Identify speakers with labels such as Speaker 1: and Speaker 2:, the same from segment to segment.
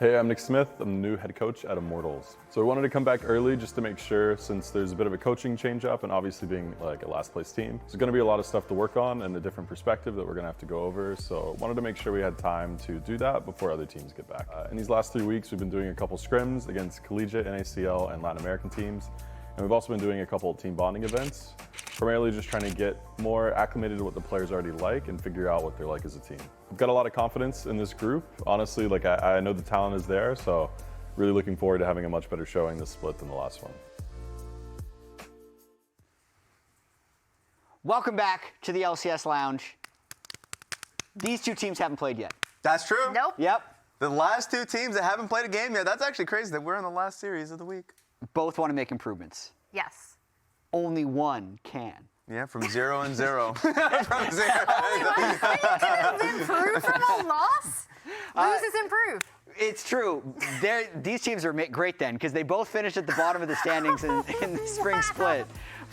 Speaker 1: Hey, I'm Nick Smith. I'm the new head coach at Immortals. So I wanted to come back early just to make sure, since there's a bit of a coaching change up and obviously being like a last place team, there's going to be a lot of stuff to work on and a different perspective that we're going to have to go over. So I wanted to make sure we had time to do that before other teams get back. In these last 3 weeks, we've been doing a couple scrims against collegiate, NACL, and Latin American teams. And we've also been doing a couple team bonding events, primarily just trying to get more acclimated to what the players already like and figure out what they're like as a team. I've got a lot of confidence in this group. Honestly, like I know the talent is there, so really looking forward to having a much better showing this split than the last one.
Speaker 2: Welcome back to the LCS Lounge. These two teams haven't played yet.
Speaker 3: That's true.
Speaker 4: Nope.
Speaker 2: Yep.
Speaker 3: The last two teams that haven't played a game yet, that's actually crazy that we're in the last series of the week.
Speaker 2: Both want to make improvements.
Speaker 4: Yes.
Speaker 2: Only one can.
Speaker 3: Yeah, from 0-0. From 0.
Speaker 4: You can improve from a loss? Lose is improve.
Speaker 2: It's true. These teams are great then, because they both finished at the bottom of the standings in the spring split.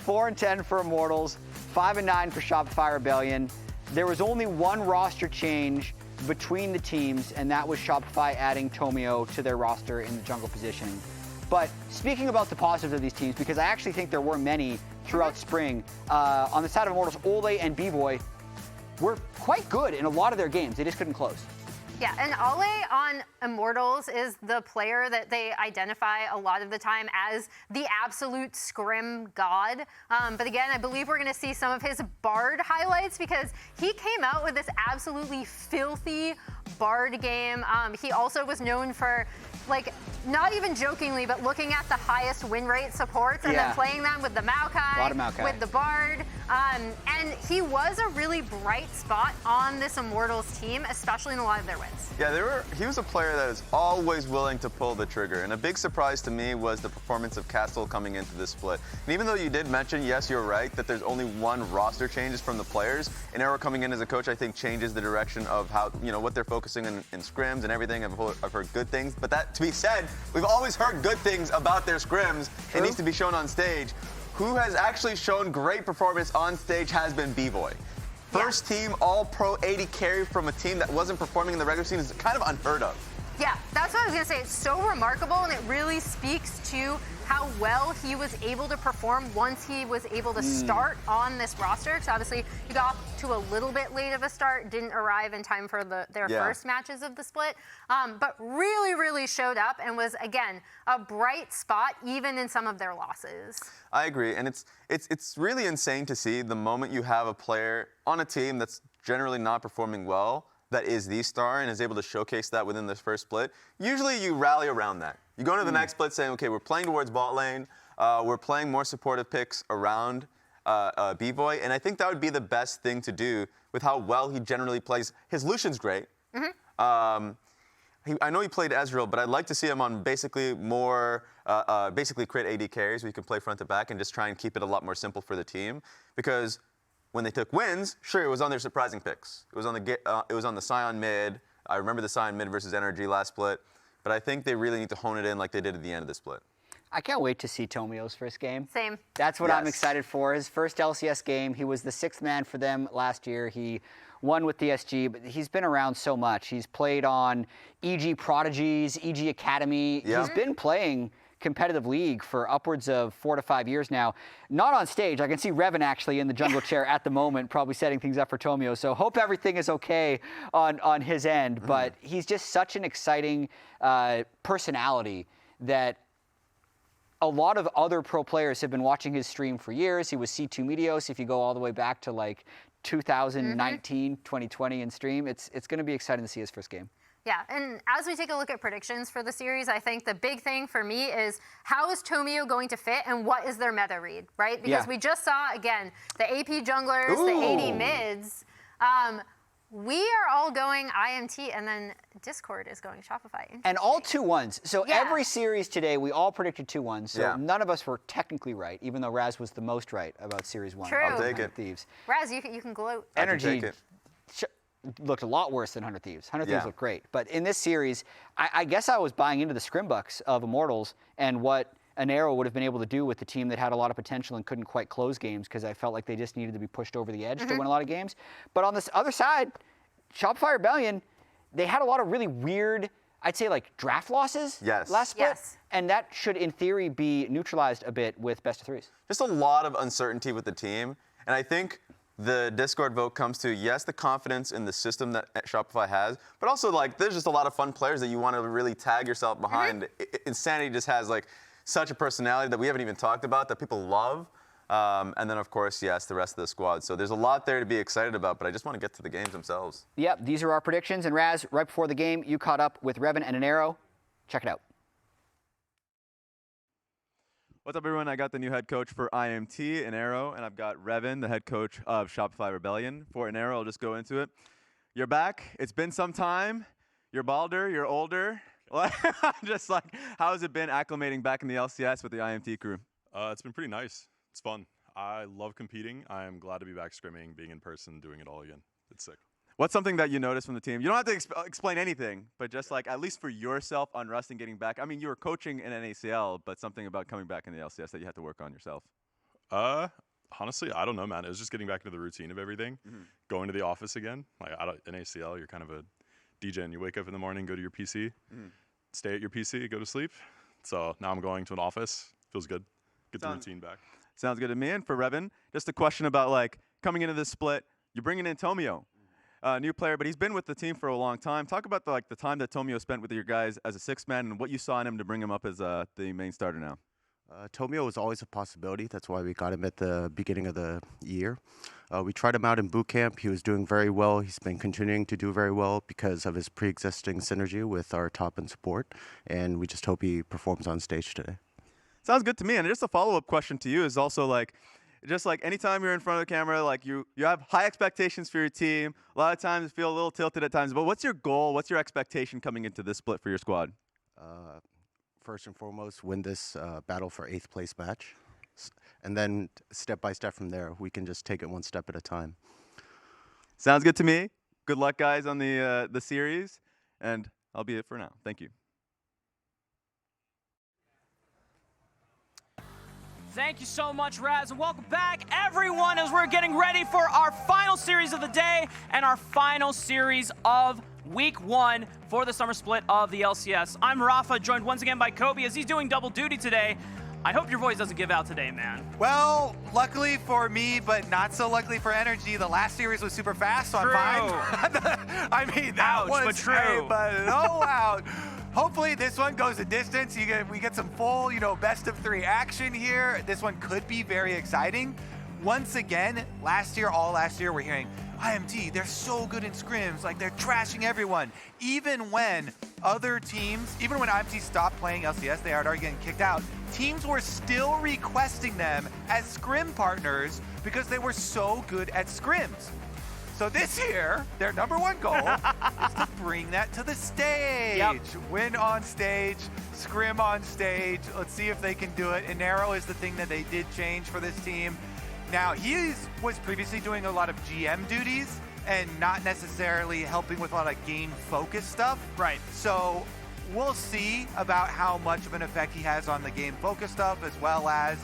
Speaker 2: 4-10 for Immortals, 5-9 for Shopify Rebellion. There was only one roster change between the teams, and that was Shopify adding Tomio to their roster in the jungle positioning. But speaking about the positives of these teams, because I actually think there were many throughout spring, on the side of Immortals, Olleh and BVOY were quite good in a lot of their games. They just couldn't close.
Speaker 4: Yeah, and Olleh on Immortals is the player that they identify a lot of the time as the absolute scrim god. But again, I believe we're going to see some of his Bard highlights because he came out with this absolutely filthy Bard game. He also was known for, like, not even jokingly, but looking at the highest win rate supports and then playing them with the Maokai, with the Bard. And he was a really bright spot on this Immortals team, especially in a lot of their wins.
Speaker 3: Yeah, he was a player that is always willing to pull the trigger. And a big surprise to me was the performance of Castle coming into this split. And even though you did mention, yes, you're right, that there's only one roster changes from the players, and Arrow coming in as a coach, I think, changes the direction of how, what they're focusing in scrims and everything. I've heard good things. But that, to be said, we've always heard good things about their scrims. True. It needs to be shown on stage. Who has actually shown great performance on stage has been BVOY. First team all-pro AD carry from a team that wasn't performing in the regular season is kind of unheard of.
Speaker 4: Yeah, that's what I was going to say. It's so remarkable, and it really speaks to how well he was able to perform once he was able to start on this roster. Because obviously, he got off to a little bit late of a start, didn't arrive in time for their first matches of the split, but really, really showed up and was, again, a bright spot even in some of their losses.
Speaker 3: I agree, and it's really insane to see the moment you have a player on a team that's generally not performing well, that is the star and is able to showcase that within this first split. Usually you rally around that. You go into the next split saying, okay, we're playing towards bot lane, we're playing more supportive picks around BVOY, and I think that would be the best thing to do with how well he generally plays. His Lucian's great. I know he played Ezreal, but I'd like to see him on basically more, basically create AD carries where you can play front to back and just try and keep it a lot more simple for the team. Because when they took wins, sure, it was on their surprising picks. It was on the Sion mid. I remember the Sion mid versus NRG last split. But I think they really need to hone it in like they did at the end of the split.
Speaker 2: I can't wait to see Tomio's first game.
Speaker 4: Same.
Speaker 2: That's what I'm excited for. His first LCS game. He was the 6th man for them last year. He won with DSG, but he's been around so much. He's played on EG Prodigies, EG Academy.
Speaker 3: Yeah.
Speaker 2: He's been playing competitive league for upwards of 4 to 5 years now. Not on stage. I can see Revan actually in the jungle chair at the moment, probably setting things up for Tomio. So hope everything is okay on his end. But he's just such an exciting personality that a lot of other pro players have been watching his stream for years. He was C2 Meteos, if you go all the way back to like 2019, 2020 in stream. It's going to be exciting to see his first game.
Speaker 4: Yeah, and as we take a look at predictions for the series, I think the big thing for me is how is Tomio going to fit and what is their meta read, right? Because we just saw, again, the AP junglers, the AD mids. We are all going IMT, and then Discord is going Shopify.
Speaker 2: And all 2-1s. So every series today, we all predicted 2-1s. So none of us were technically right, even though Raz was the most right about Series 1.
Speaker 4: True.
Speaker 3: I'll take it.
Speaker 2: Thieves.
Speaker 4: Raz, you can gloat.
Speaker 2: Energy looked a lot worse than 100 Thieves. 100 Thieves looked great. But in this series, I guess I was buying into the scrimbucks of Immortals and what an Arrow would have been able to do with the team that had a lot of potential and couldn't quite close games because I felt like they just needed to be pushed over the edge to win a lot of games. But on this other side, Shopify Rebellion, they had a lot of really weird I'd say like draft losses
Speaker 3: Yes.
Speaker 2: last split.
Speaker 4: Yes.
Speaker 2: And that should, in theory, be neutralized a bit with best of threes.
Speaker 3: Just a lot of uncertainty with the team. And I think the Discord vote comes to, yes, the confidence in the system that Shopify has, but also like there's just a lot of fun players that you want to really tag yourself behind. Insanity just has like such a personality that we haven't even talked about that people love. And then, of course, yes, the rest of the squad. So there's a lot there to be excited about, but I just want to get to the games themselves.
Speaker 2: Yep, these are our predictions. And Raz, right before the game, you caught up with Revan and an arrow. Check it out.
Speaker 5: What's up, everyone? I got the new head coach for IMT, an arrow, and I've got Revan, the head coach of Shopify Rebellion. For an arrow, I'll just go into it. You're back. It's been some time. You're balder. You're older. Just like, how has it been acclimating back in the LCS with the IMT crew?
Speaker 1: It's been pretty nice. It's fun. I love competing. I am glad to be back scrimming, being in person, doing it all again. It's sick.
Speaker 5: What's something that you noticed from the team? You don't have to explain anything, but just like at least for yourself on Rust and getting back. I mean, you were coaching in NACL, but something about coming back in the LCS that you had to work on yourself.
Speaker 1: Honestly, I don't know, man. It was just getting back into the routine of everything, going to the office again. Like in ACL, you're kind of a DJ, and you wake up in the morning, go to your PC, stay at your PC, go to sleep. So now I'm going to an office. Feels good. Get the routine back.
Speaker 5: Sounds good to me. And for Revan, just a question about like coming into this split. You're bringing in Tomio. New player, but he's been with the team for a long time. Talk about the time that Tomio spent with your guys as a sixth man and what you saw in him to bring him up as the main starter now.
Speaker 6: Tomio was always a possibility. That's why we got him at the beginning of the year. We tried him out in boot camp. He was doing very well. He's been continuing to do very well because of his pre-existing synergy with our top and support, and we just hope he performs on stage today.
Speaker 5: Sounds good to me. And just a follow-up question to you is also like, just like anytime you're in front of the camera, like you have high expectations for your team. A lot of times you feel a little tilted at times, but what's your goal? What's your expectation coming into this split for your squad?
Speaker 6: First and foremost, win this battle for 8th place match. And then step by step from there, we can just take it one step at a time.
Speaker 5: Sounds good to me. Good luck, guys, on the series. And I'll be it for now. Thank you.
Speaker 7: Thank you so much, Raz, and welcome back, everyone, as we're getting ready for our final series of the day and our final series of Week 1 for the Summer Split of the LCS. I'm Raafaa, joined once again by Kobe, as he's doing double duty today. I hope your voice doesn't give out today, man.
Speaker 8: Well, luckily for me, but not so luckily for Energy, the last series was super fast, so I'm fine. I mean, that
Speaker 7: Ouch,
Speaker 8: was
Speaker 7: but true.
Speaker 8: a blowout. Hopefully this one goes the distance. We get some full, best of 3 action here. This one could be very exciting. Once again, all last year, we're hearing IMT, they're so good in scrims, like they're trashing everyone. Even when other teams, even when IMT stopped playing LCS, they had already getting kicked out, teams were still requesting them as scrim partners because they were so good at scrims. So this year, their #1 goal is to bring that to the stage.
Speaker 7: Yep.
Speaker 8: Win on stage, scrim on stage. Let's see if they can do it. And Arrow is the thing that they did change for this team. Now, he was previously doing a lot of GM duties and not necessarily helping with a lot of game-focused stuff.
Speaker 7: Right.
Speaker 8: So we'll see about how much of an effect he has on the game-focused stuff as well as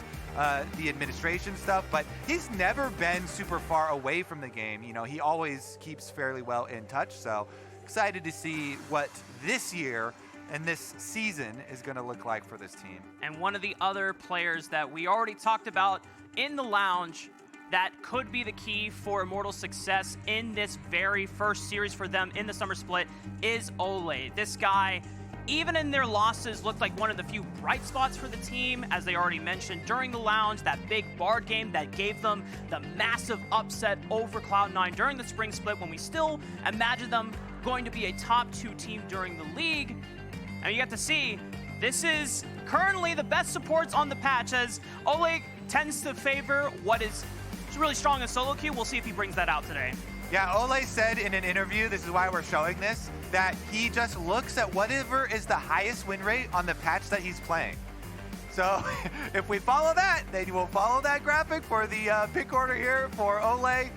Speaker 8: the administration stuff, but he's never been super far away from the game. He always keeps fairly well in touch, so excited to see what this year and this season is going to look like for this team.
Speaker 7: And one of the other players that we already talked about in the lounge that could be the key for Immortals' success in this very first series for them in the Summer Split is Olleh. This guy, even in their losses, looked like one of the few bright spots for the team, as they already mentioned during the lounge, that big Bard game that gave them the massive upset over Cloud9 during the Spring Split, when we still imagined them going to be a top 2 team during the league. And you get to see, this is currently the best supports on the patch, as Olleh tends to favor what is really strong in solo queue. We'll see if he brings that out today.
Speaker 8: Yeah, Olleh said in an interview, this is why we're showing this, that he just looks at whatever is the highest win rate on the patch that he's playing. So if we follow that, then we'll follow that graphic for the pick order here for Olleh.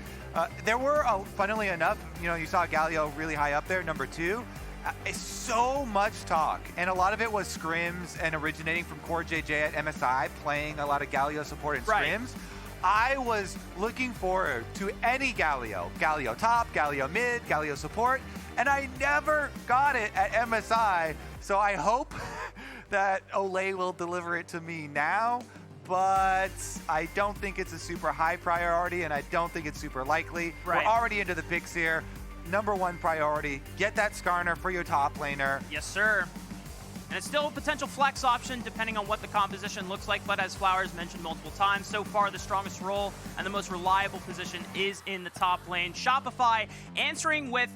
Speaker 8: There were, funnily enough, you saw Galio really high up there, #2. It's so much talk, and a lot of it was scrims and originating from Core JJ at MSI, playing a lot of Galio support in scrims. I was looking forward to any Galio top, Galio mid, Galio support, and I never got it at MSI. So I hope that Olleh will deliver it to me now, but I don't think it's a super high priority, and I don't think it's super likely.
Speaker 7: Right.
Speaker 8: We're already into the picks here. Number one priority, get that Skarner for your top laner.
Speaker 7: Yes, sir. And it's still a potential flex option depending on what the composition looks like, but as Flowers mentioned multiple times, so far the strongest role and the most reliable position is in the top lane. Shopify answering with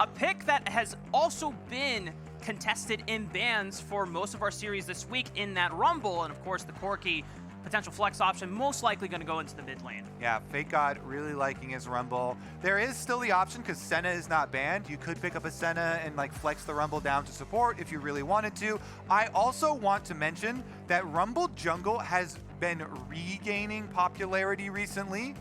Speaker 7: a pick that has also been contested in bans for most of our series this week in that Rumble, and of course the Corki potential flex option most likely going to go into the mid lane.
Speaker 8: Yeah, FakeGod really liking his Rumble. There is still the option, because Senna is not banned. You could pick up a Senna and like flex the Rumble down to support if you really wanted to. I also want to mention that Rumble Jungle has been regaining popularity recently.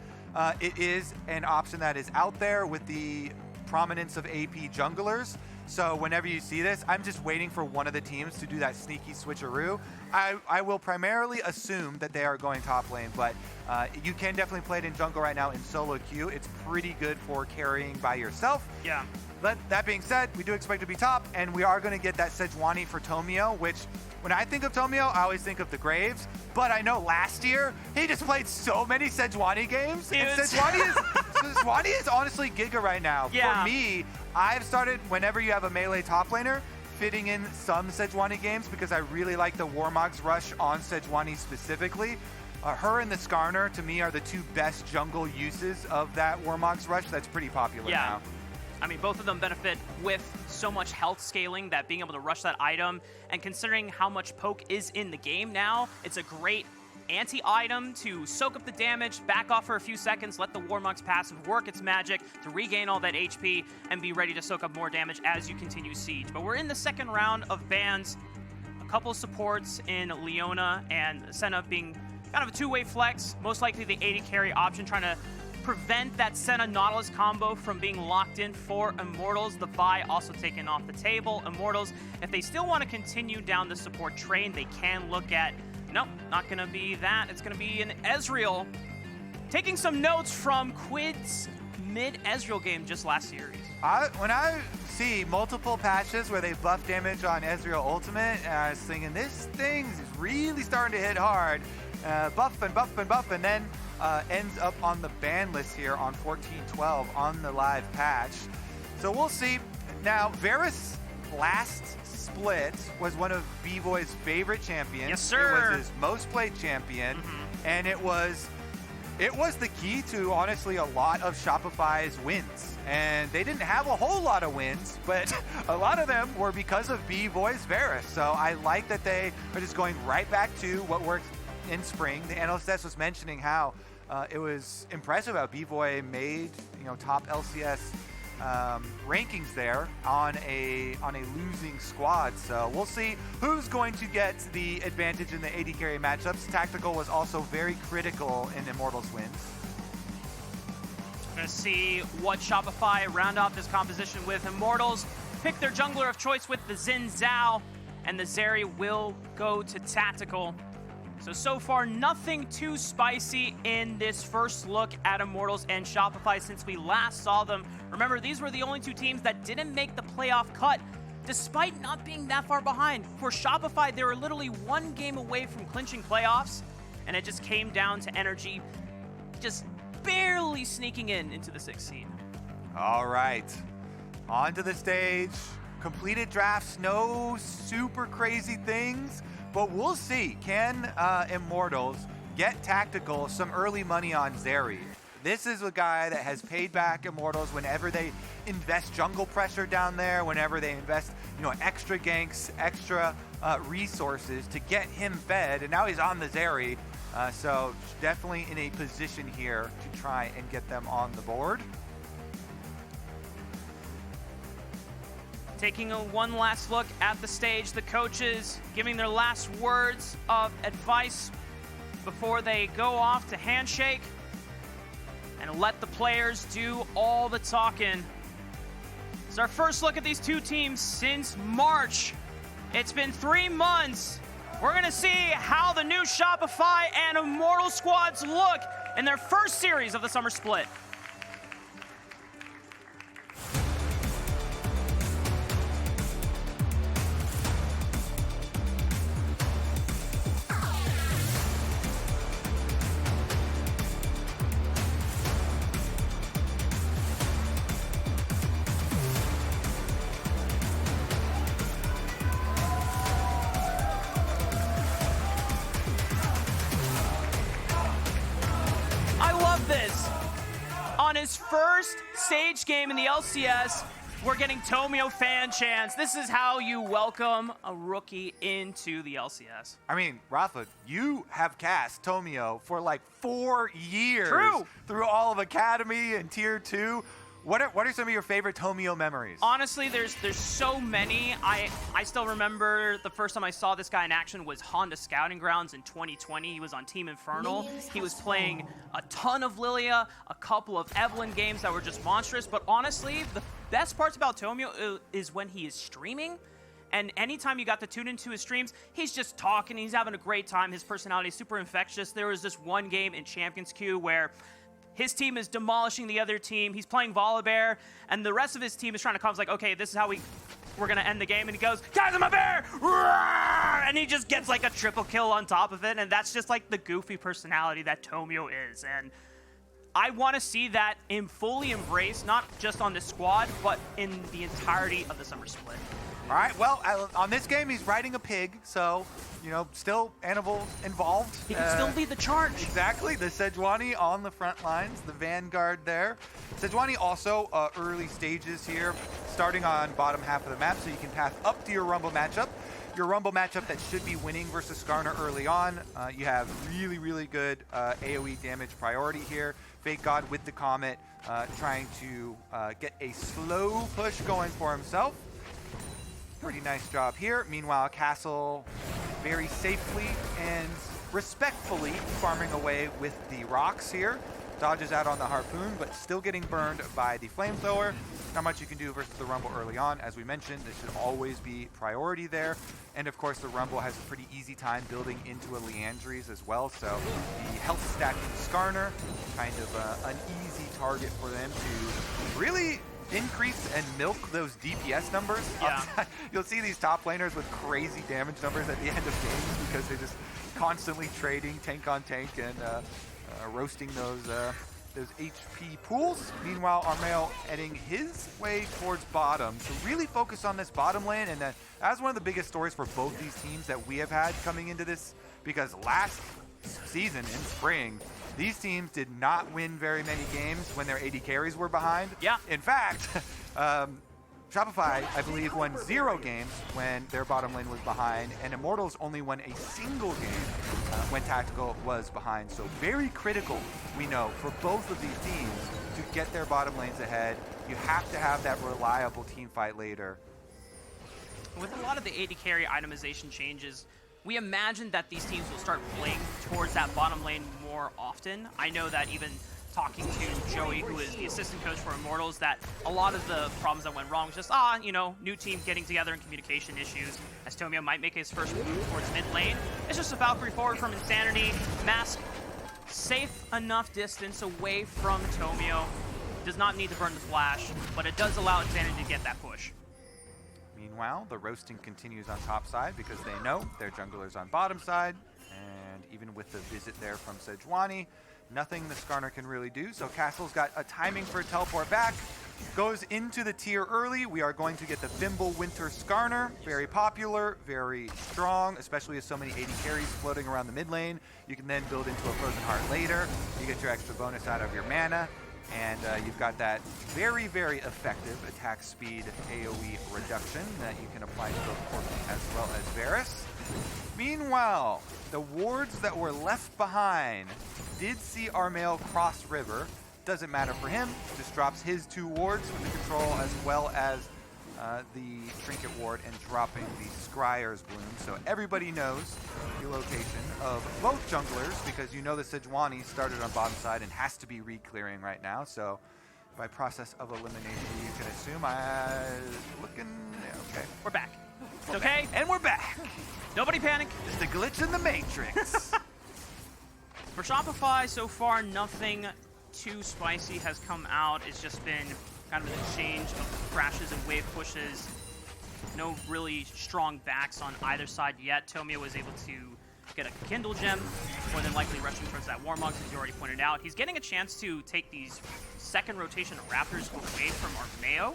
Speaker 8: It is an option that is out there with the prominence of AP junglers. So whenever you see this, I'm just waiting for one of the teams to do that sneaky switcheroo. I will primarily assume that they are going top lane, but you can definitely play it in jungle right now in solo queue. It's pretty good for carrying by yourself.
Speaker 7: Yeah.
Speaker 8: But that being said, we do expect to be top, and we are going to get that Sejuani for Tomio, which when I think of Tomio, I always think of the Graves. But I know last year, he just played so many Sejuani games. And Sejuani is honestly Giga right now.
Speaker 7: Yeah.
Speaker 8: For me, I've started, whenever you have a melee top laner, fitting in some Sejuani games because I really like the Warmog's rush on Sejuani specifically. Her and the Skarner, to me, are the two best jungle uses of that Warmog's rush. That's pretty popular now.
Speaker 7: I mean, both of them benefit with so much health scaling that being able to rush that item, and considering how much poke is in the game now, it's a great anti-item to soak up the damage, back off for a few seconds, let the Warmog's passive work its magic to regain all that HP and be ready to soak up more damage as you continue siege. But we're in the second round of bans. A couple of supports in Leona and Senna being kind of a two-way flex, most likely the AD carry option, trying to prevent that Senna Nautilus combo from being locked in for Immortals. The buy also taken off the table. Immortals, if they still want to continue down the support train, they can look at, nope, not going to be that. It's going to be an Ezreal. Taking some notes from Quid's mid-Ezreal game just last series.
Speaker 8: When I see multiple patches where they buff damage on Ezreal Ultimate, I was thinking this thing is really starting to hit hard. Buff and buff and buff, and then ends up on the ban list here on 14-12 on the live patch. So we'll see. Now, Varus last split was one of BVOY's favorite champions.
Speaker 7: Yes, sir.
Speaker 8: It was his most played champion, and it was the key to, honestly, a lot of Shopify's wins. And they didn't have a whole lot of wins, but a lot of them were because of BVOY's Varus. So I like that they are just going right back to what worked in spring. The analyst desk was mentioning how it was impressive how BVOY made top LCS rankings there on a losing squad. So we'll see who's going to get the advantage in the AD carry matchups. Tactical was also very critical in Immortals wins.
Speaker 7: Gonna see what Shopify round off this composition with. Immortals pick their jungler of choice with the Zeyzal, and the Zeri will go to Tactical. So far, nothing too spicy in this first look at Immortals and Shopify since we last saw them. Remember, these were the only two teams that didn't make the playoff cut, despite not being that far behind. For Shopify, they were literally one game away from clinching playoffs, and it just came down to energy just barely sneaking into the 6th seed.
Speaker 8: All right, onto the stage. Completed drafts, no super crazy things, but we'll see. Can Immortals get Tactical some early money on Zeri? This is a guy that has paid back Immortals whenever they invest jungle pressure down there, whenever they invest, extra ganks, extra resources to get him fed, and now he's on the Zeri. So definitely in a position here to try and get them on the board.
Speaker 7: Taking one last look at the stage, the coaches giving their last words of advice before they go off to handshake and let the players do all the talking. It's our first look at these two teams since March. It's been 3 months. We're gonna see how the new Shopify and Immortal squads look in their first series of the Summer Split. love this. On his first stage game in the LCS, we're getting Tomio fan chants. This is how you welcome a rookie into the LCS.
Speaker 8: I mean, Raafaa, you have cast Tomio for like 4 years.
Speaker 7: True.
Speaker 8: Through all of Academy and Tier 2. What are some of your favorite Tomio memories?
Speaker 7: Honestly, there's so many. I still remember the first time I saw this guy in action was Honda Scouting Grounds in 2020. He was on Team Infernal. He was playing a ton of Lilia, a couple of Evelyn games that were just monstrous. But honestly, the best parts about Tomio is when he is streaming. And anytime you got to tune into his streams, he's just talking. He's having a great time. His personality is super infectious. There was this one game in Champions Queue where his team is demolishing the other team. He's playing Volibear, and the rest of his team is trying to come. It's like, okay, this is how we're gonna end the game. And he goes, guys, I'm a bear! And he just gets like a triple kill on top of it. And that's just like the goofy personality that Tomio is. And I want to see that fully embraced, not just on this squad, but in the entirety of the Summer Split.
Speaker 8: All right, well, on this game, he's riding a pig, so, you know, still animal involved.
Speaker 7: He can still lead the charge.
Speaker 8: Exactly, the Sejuani on the front lines, the vanguard there. Sejuani also early stages here, starting on bottom half of the map, so you can path up to your Rumble matchup. Your Rumble matchup that should be winning versus Skarner early on. You have really, really good AoE damage priority here. FakeGod with the Comet, trying to get a slow push going for himself. Pretty nice job here. Meanwhile, Castle very safely and respectfully farming away with the rocks here. Dodges out on the Harpoon, but still getting burned by the Flamethrower. Not much you can do versus the Rumble early on. As we mentioned, this should always be priority there. And of course, the Rumble has a pretty easy time building into a Leandries as well. So the health stacking Skarner, kind of an easy target for them to really increase and milk those DPS numbers.
Speaker 7: Yeah.
Speaker 8: You'll see these top laners with crazy damage numbers at the end of games because they're just constantly trading tank on tank and roasting those HP pools. Meanwhile, Armao heading his way towards bottom to really focus on this bottom lane, and that's one of the biggest stories for both these teams that we have had coming into this, because last season in spring, these teams did not win very many games when their AD carries were behind.
Speaker 7: Yeah.
Speaker 8: In fact, Shopify, I believe, won 0 games when their bottom lane was behind, and Immortals only won a single game when Tactical was behind. So very critical, we know, for both of these teams to get their bottom lanes ahead. You have to have that reliable team fight later.
Speaker 7: With a lot of the AD carry itemization changes, we imagine that these teams will start playing towards that bottom lane more often. I know that even talking to Joey, who is the assistant coach for Immortals, that a lot of the problems that went wrong was just, new team getting together and communication issues, as Tomio might make his first move towards mid lane. It's just a Valkyrie forward from Insanity. Mask, safe enough distance away from Tomio. Does not need to burn the flash, but it does allow Insanity to get that push.
Speaker 8: Meanwhile, the roasting continues on top side because they know their jungler's on bottom side, and even with the visit there from Sejuani, nothing the Skarner can really do. So Castle's got a timing for a teleport back, goes into the tier early. We are going to get the Thimble Winter Skarner, very popular, very strong, especially with so many AD carries floating around the mid lane. You can then build into a Frozen Heart later. You get your extra bonus out of your mana. And you've got that very, very effective attack speed AoE reduction that you can apply to both Corki as well as Varus. Meanwhile, the wards that were left behind did see Armao cross river. Doesn't matter for him, just drops his 2 wards with the control as well as the Trinket ward and dropping the Scryer's Bloom. So everybody knows the location of both junglers, because you know the Sejuani started on bottom side and has to be re-clearing right now. So by process of elimination, you can assume okay.
Speaker 7: We're back. It's okay?
Speaker 8: And we're back.
Speaker 7: Nobody panic.
Speaker 8: It's the glitch in the Matrix.
Speaker 7: For Shopify, so far, nothing too spicy has come out. It's just been kind of an exchange of crashes and wave pushes. No really strong backs on either side yet. Tomio was able to get a Kindle Gem, more than likely rushing towards that Warmog, as you already pointed out. He's getting a chance to take these second rotation Raptors away from Armao.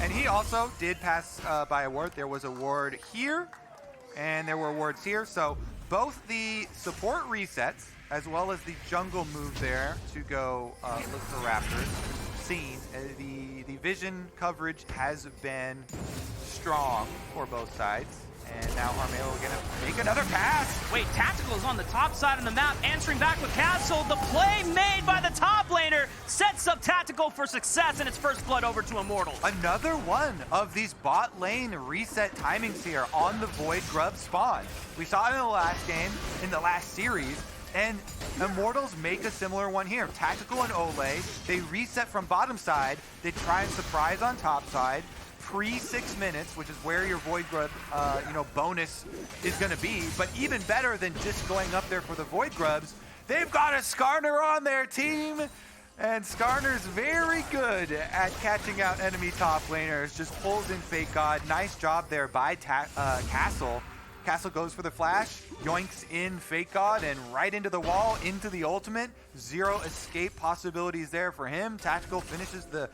Speaker 8: And he also did pass by a ward. There was a ward here, and there were wards here. So both the support resets as well as the jungle move there to go look for Raptors. Seen the vision coverage has been strong for both sides. And now Armao are gonna make another pass.
Speaker 7: Wait, Tactical is on the top side of the map, answering back with Castle. The play made by the top laner sets up Tactical for success in its first blood over to Immortals.
Speaker 8: Another one of these bot lane reset timings here on the Void Grub spawn. We saw it in the last game, in the last series, and Immortals make a similar one here. Tactical and Olleh, they reset from bottom side, they try and surprise on top side, pre-6 minutes, which is where your Void Grub, bonus is going to be. But even better than just going up there for the Void Grubs, they've got a Skarner on their team. And Skarner's very good at catching out enemy top laners. Just pulls in FakeGod. Nice job there by Castle. Castle goes for the flash, yoinks in FakeGod, and right into the wall, into the ultimate. Zero escape possibilities there for him. Tactical finishes the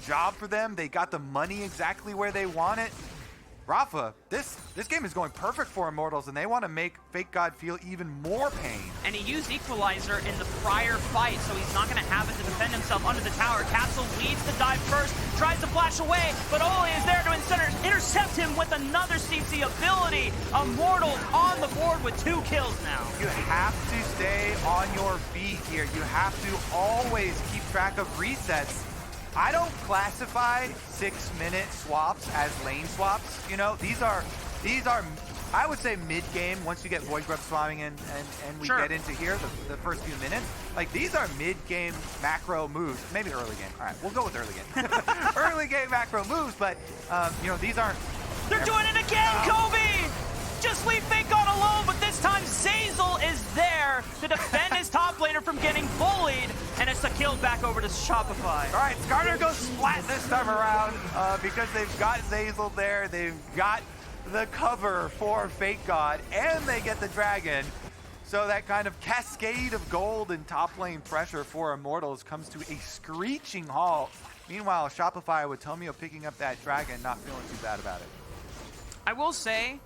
Speaker 8: job for them. They got the money exactly where they want it. Raafaa, this game is going perfect for Immortals, and they want to make FakeGod feel even more pain.
Speaker 7: And he used Equalizer in the prior fight, so he's not going to have it to defend himself under the tower. Castle leads the dive first, tries to flash away, but Olleh is there to intercept him with another CC ability. Immortals on the board with 2 kills now.
Speaker 8: You have to stay on your feet here. You have to always keep track of resets. I don't classify 6-minute swaps as lane swaps. You know, these are I would say mid-game once you get Void Grub swapping in and we get into here the first few minutes. Like, these are mid-game macro moves. Maybe early game. All right, we'll go with early game. Early game macro moves, but these aren't.
Speaker 7: They're doing it again, Kobe! Just leave FakeGod alone, but this time Zeyzal is there to defend his top laner from getting bullied, and it's a kill back over to Shopify.
Speaker 8: All right, Skarner goes splat this time around because they've got Zeyzal there. They've got the cover for FakeGod, and they get the dragon. So that kind of cascade of gold and top lane pressure for Immortals comes to a screeching halt. Meanwhile, Shopify with Tomio picking up that dragon, not feeling too bad about it.
Speaker 7: I will say,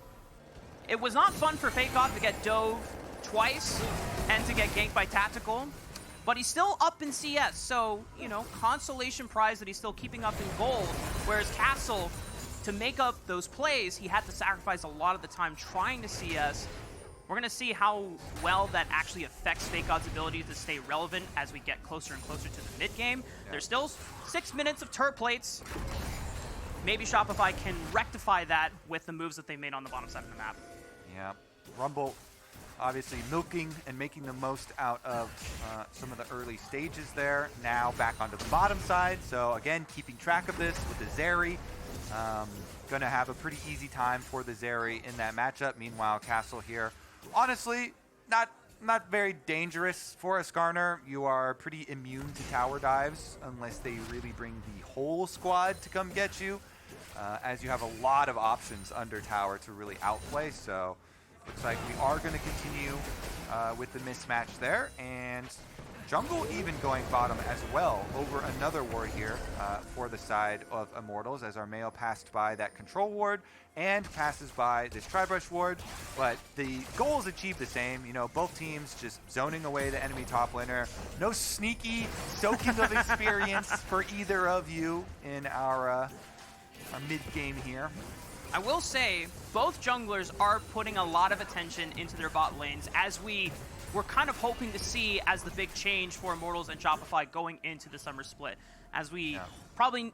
Speaker 7: it was not fun for FakeGod to get dove twice and to get ganked by Tactical, but he's still up in CS, so, consolation prize that he's still keeping up in gold, whereas Castle, to make up those plays, he had to sacrifice a lot of the time trying to CS. We're going to see how well that actually affects FakeGod's ability to stay relevant as we get closer and closer to the mid-game. Yeah. There's still 6 minutes of turret plates. Maybe Shopify can rectify that with the moves that they made on the bottom side of the map.
Speaker 8: Yeah, Rumble obviously milking and making the most out of some of the early stages there. Now back onto the bottom side. So again, keeping track of this with the Zeri. Going to have a pretty easy time for the Zeri in that matchup. Meanwhile, Castle here, honestly, not very dangerous for a Skarner. You are pretty immune to tower dives unless they really bring the whole squad to come get you. As you have a lot of options under tower to really outplay. So looks like we are going to continue with the mismatch there. And jungle even going bottom as well over another ward here for the side of Immortals as Armao passed by that control ward and passes by this tri-brush ward. But the goal is achieved the same. Both teams just zoning away the enemy top laner. No sneaky soaking of experience for either of you in our mid-game here.
Speaker 7: I will say, both junglers are putting a lot of attention into their bot lanes, as we're kind of hoping to see as the big change for Immortals and Shopify going into the Summer Split. As we probably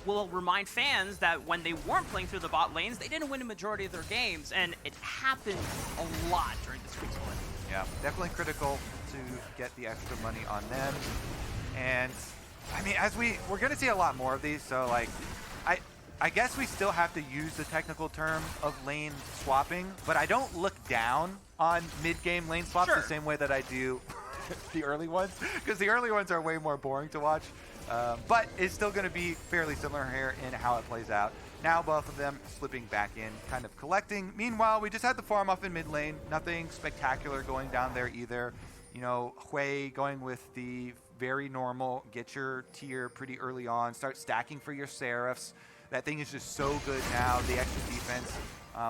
Speaker 7: will remind fans that when they weren't playing through the bot lanes, they didn't win a majority of their games, and it happened a lot during the Spring Split.
Speaker 8: Yeah, definitely critical to get the extra money on them. And, I mean, as we're going to see a lot more of these, so, like, I guess we still have to use the technical term of lane swapping, but I don't look down on mid-game lane swaps the same way that I do the early ones, because the early ones are way more boring to watch. But it's still going to be fairly similar here in how it plays out. Now both of them slipping back in, kind of collecting. Meanwhile, we just had the farm off in mid lane. Nothing spectacular going down there either. Hwei going with the very normal, get your tier pretty early on, start stacking for your Seraphs. That thing is just so good now, the extra defense,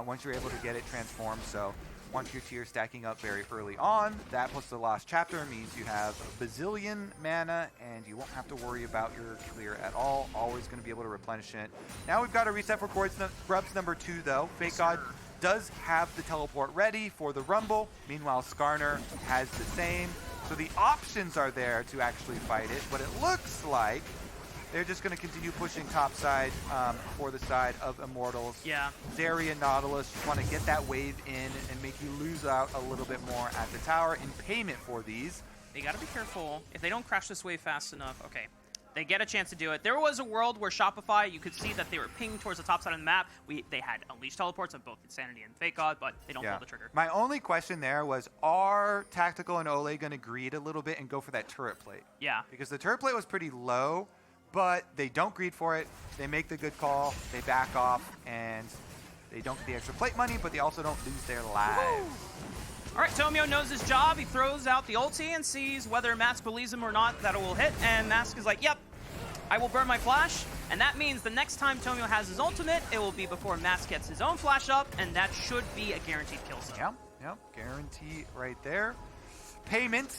Speaker 8: once you're able to get it transformed. So want your tier stacking up very early on. That plus the Lost Chapter means you have a bazillion mana and you won't have to worry about your clear at all. Always going to be able to replenish it. Now we've got a reset for Grubs number 2 though. FakeGod does have the teleport ready for the Rumble. Meanwhile, Skarner has the same. So the options are there to actually fight it, but it looks like they're just going to continue pushing topside for the side of Immortals.
Speaker 7: Yeah.
Speaker 8: Zeri and Nautilus just want to get that wave in and make you lose out a little bit more at the tower in payment for these.
Speaker 7: They got to be careful. If they don't crash this wave fast enough, okay. They get a chance to do it. There was a world where Shopify, you could see that they were pinging towards the top side of the map. They had Unleashed teleports on both Insanity and FakeGod, but they don't pull the trigger.
Speaker 8: My only question there was, are Tactical and Olleh going to greed a little bit and go for that turret plate?
Speaker 7: Yeah.
Speaker 8: Because the turret plate was pretty low, but they don't greed for it. They make the good call. They back off, and they don't get the extra plate money, but they also don't lose their lives.
Speaker 7: All right, Tomio knows his job. He throws out the ulti and sees whether Mask believes him or not that it will hit, and Mask is like, yep, I will burn my flash, and that means the next time Tomio has his ultimate, it will be before Mask gets his own flash up, and that should be a guaranteed kill zone.
Speaker 8: Yep, guarantee right there. Payment,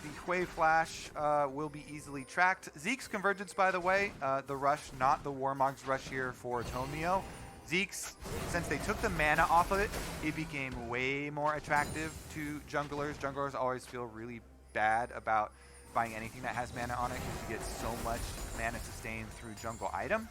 Speaker 8: the Hwei flash will be easily tracked. Zeke's Convergence, by the way, the rush, not the Warmog's rush here for Tomio. Zeke's, since they took the mana off of it, it became way more attractive to junglers. Junglers always feel really bad about buying anything that has mana on it because you get so much mana sustain through jungle item.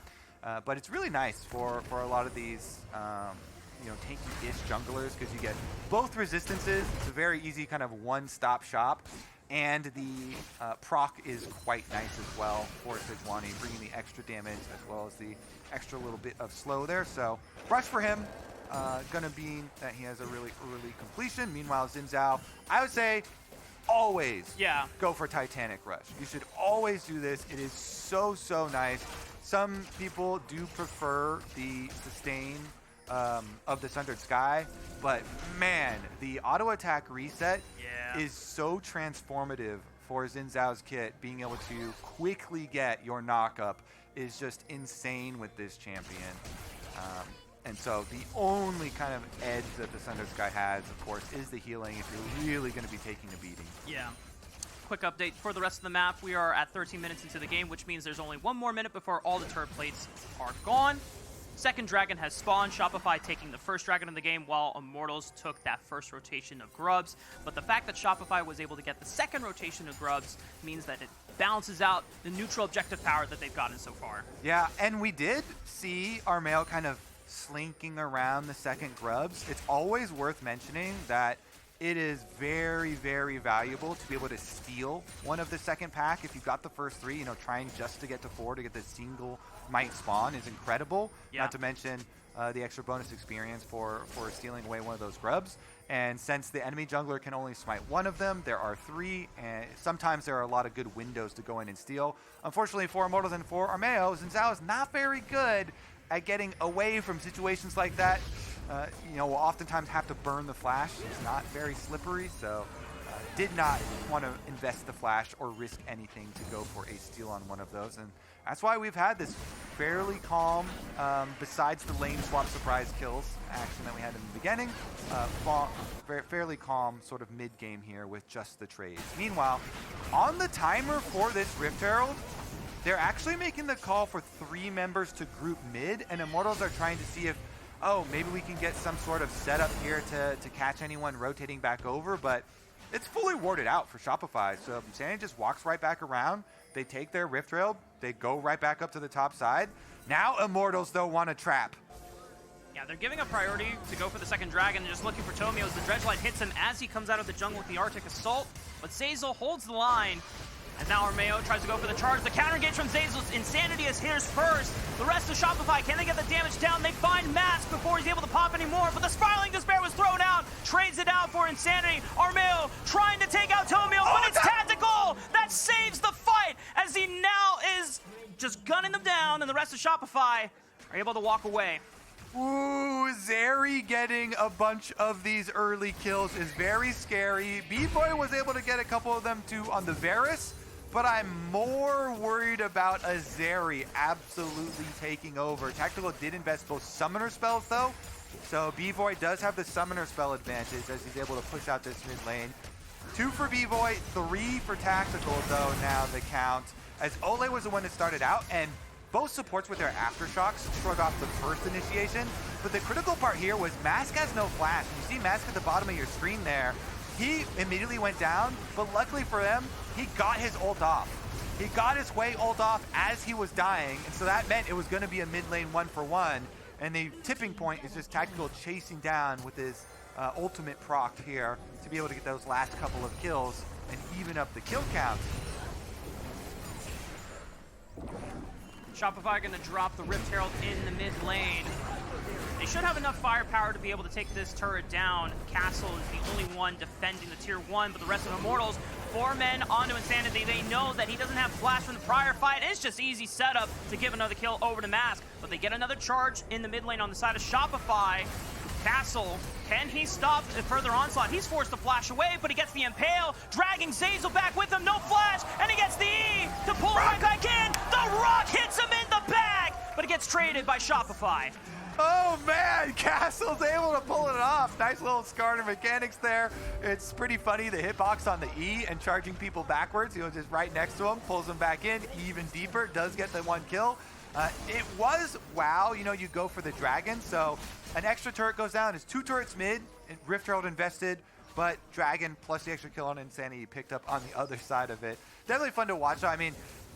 Speaker 8: But it's really nice for a lot of these tanky-ish junglers because you get both resistances. It's a very easy kind of one-stop shop. And the proc is quite nice as well for Sejuani, bringing the extra damage as well as the extra little bit of slow there. So rush for him, gonna be that he has a really early completion. Meanwhile, Zeyzal, I would say always go for Titanic Rush. You should always do this. It is so nice. Some people do prefer the sustain of the Sundered Sky, but man, the auto attack reset is so transformative for Zeyzal's kit. Being able to quickly get your knockup is just insane with this champion. And so the only kind of edge that the Sundered Sky has, of course, is the healing if you're really going to be taking a beating.
Speaker 7: Yeah. Quick update for the rest of the map. We are at 13 minutes into the game, which means there's only one more minute before all the turret plates are gone. Second dragon has spawned, Shopify taking the first dragon in the game while Immortals took that first rotation of Grubs. But the fact that Shopify was able to get the second rotation of Grubs means that it balances out the neutral objective power that they've gotten so far.
Speaker 2: Yeah, and we did see Armao kind of slinking around the second Grubs. It's always worth mentioning that it is very, very valuable to be able to steal one of the second pack. If you got the first three, trying just to get to 4 to get the single might spawn is incredible.
Speaker 7: Yeah.
Speaker 2: Not to mention the extra bonus experience for stealing away one of those Grubs. And since the enemy jungler can only smite one of them, there are 3, and sometimes there are a lot of good windows to go in and steal. Unfortunately for Immortals and for Armao, Zeyzal is not very good at getting away from situations like that. Will oftentimes have to burn the flash. It's not very slippery, so did not want to invest the flash or risk anything to go for a steal on one of those. And that's why we've had this fairly calm, besides the lane swap surprise kills action that we had in the beginning, fairly calm sort of mid-game here with just the trades. Meanwhile, on the timer for this Rift Herald, they're actually making the call for 3 members to group mid, and Immortals are trying to see if, maybe we can get some sort of setup here to catch anyone rotating back over, but it's fully warded out for Shopify. So Insanity just walks right back around. They take their Rift Rail. They go right back up to the top side. Now Immortals, though, want to trap.
Speaker 7: Yeah, they're giving a priority to go for the second dragon and just looking for Tomio as the Dredgelight hits him as he comes out of the jungle with the Arctic Assault. But Zeyzal holds the line. And now Armao tries to go for the charge. The counter engage from Zeyzal's Insanity is his first. The rest of Shopify, can they get the damage down? They find Mask before he's able to pop anymore, but the Spiraling Despair was thrown out. Trades it out for Insanity. Armao trying to take out Tomio, but it's tactical! That saves the fight as he now is just gunning them down, and the rest of Shopify are able to walk away.
Speaker 8: Ooh, Zeri getting a bunch of these early kills is very scary. BVOY was able to get a couple of them too on the Varus, but I'm more worried about a Zeri absolutely taking over. Tactical did invest both summoner spells though, So BVOY does have the summoner spell advantage as he's able to push out this mid lane. 2 for BVOY, 3 for Tactical though now the count. As Olleh was the one that started out, and both supports with their aftershocks shrug off the first initiation. But the critical part here was Mask has no flash. You see Mask at the bottom of your screen there. He immediately went down, but luckily for them, he got his ult off. He got his Hwei ult off as he was dying, and so that meant it was going to be a mid lane 1-for-1. And the tipping point is just Tactical chasing down with his ultimate proc here to be able to get those last couple of kills and even up the kill count.
Speaker 7: Shopify going to drop the Rift Herald in the mid lane. They should have enough firepower to be able to take this turret down. Castle is the only one defending the tier 1, but the rest of Immortals, 4 men onto Insanity. They know that he doesn't have flash from the prior fight. It's just easy setup to give another kill over to Mask, but they get another charge in the mid lane on the side of Shopify. Castle, can he stop a further onslaught? He's forced to flash away, but he gets the Impale, dragging Zeyzal back with him, no flash, and he gets the E to pull right back in. The Rock hits him in the back, but it gets traded by Shopify.
Speaker 8: Oh man, Castle's able to pull it off. Nice little Skarner mechanics there. It's pretty funny, the hitbox on the E and charging people backwards, just right next to him, pulls them back in even deeper, does get the 1 kill. It was WoW, you go for the dragon, so an extra turret goes down. It's 2 turrets mid, and Rift Herald invested, but dragon plus the extra kill on Insanity picked up on the other side of it. Definitely fun to watch. I mean,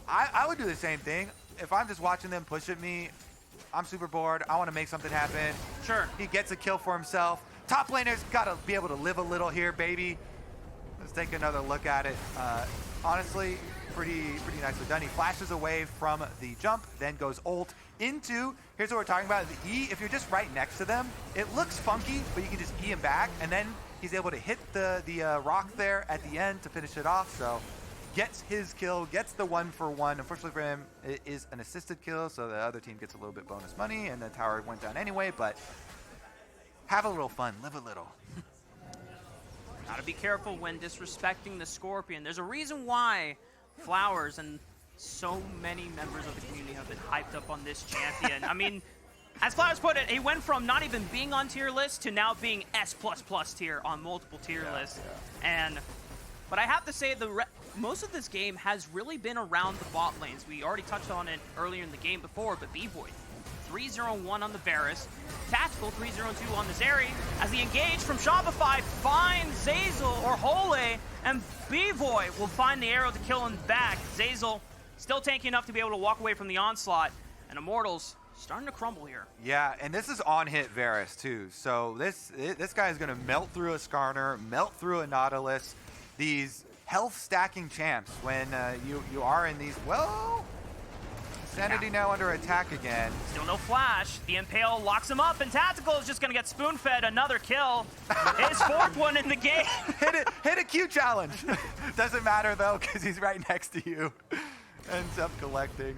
Speaker 8: I would do the same thing. If I'm just watching them push at me, I'm super bored. I want to make something happen.
Speaker 7: Sure.
Speaker 8: He gets a kill for himself. Top laner's got to be able to live a little here, baby. Let's take another look at it. Honestly, pretty nicely done. He flashes away from the jump, then goes ult into, here's what we're talking about, the E. If you're just right next to them, it looks funky, but you can just E him back, and then he's able to hit the rock there at the end to finish it off. So gets his kill, gets the 1-for-1. Unfortunately for him, it is an assisted kill, so the other team gets a little bit bonus money, and the tower went down anyway, but have a little fun, live a little.
Speaker 7: Gotta be careful when disrespecting the Scorpion. There's a reason why Flowers and so many members of the community have been hyped up on this champion. I mean, as Flowers put it, he went from not even being on tier list to now being S++ tier on multiple tier lists. But I have to say, most of this game has really been around the bot lanes. We already touched on it earlier in the game before, but BVOY 3-0-1 on the Varus, Tactical 3-0-2 on the Zeri, as the engage from Shopify finds Zeyzal or Olleh, and BVOY will find the arrow to kill him back. Zeyzal still tanky enough to be able to walk away from the onslaught, and Immortals starting to crumble here.
Speaker 8: Yeah, and this is on-hit Varus too. So this guy is going to melt through a Skarner, melt through a Nautilus. These health stacking champs, when you are in these, well, Sanity now under attack again.
Speaker 7: Still no flash. The Impale locks him up, and Tactical is just going to get spoon-fed another kill. His 4th one in the game.
Speaker 8: Hit a Q challenge. Doesn't matter though, because he's right next to you. Ends up collecting.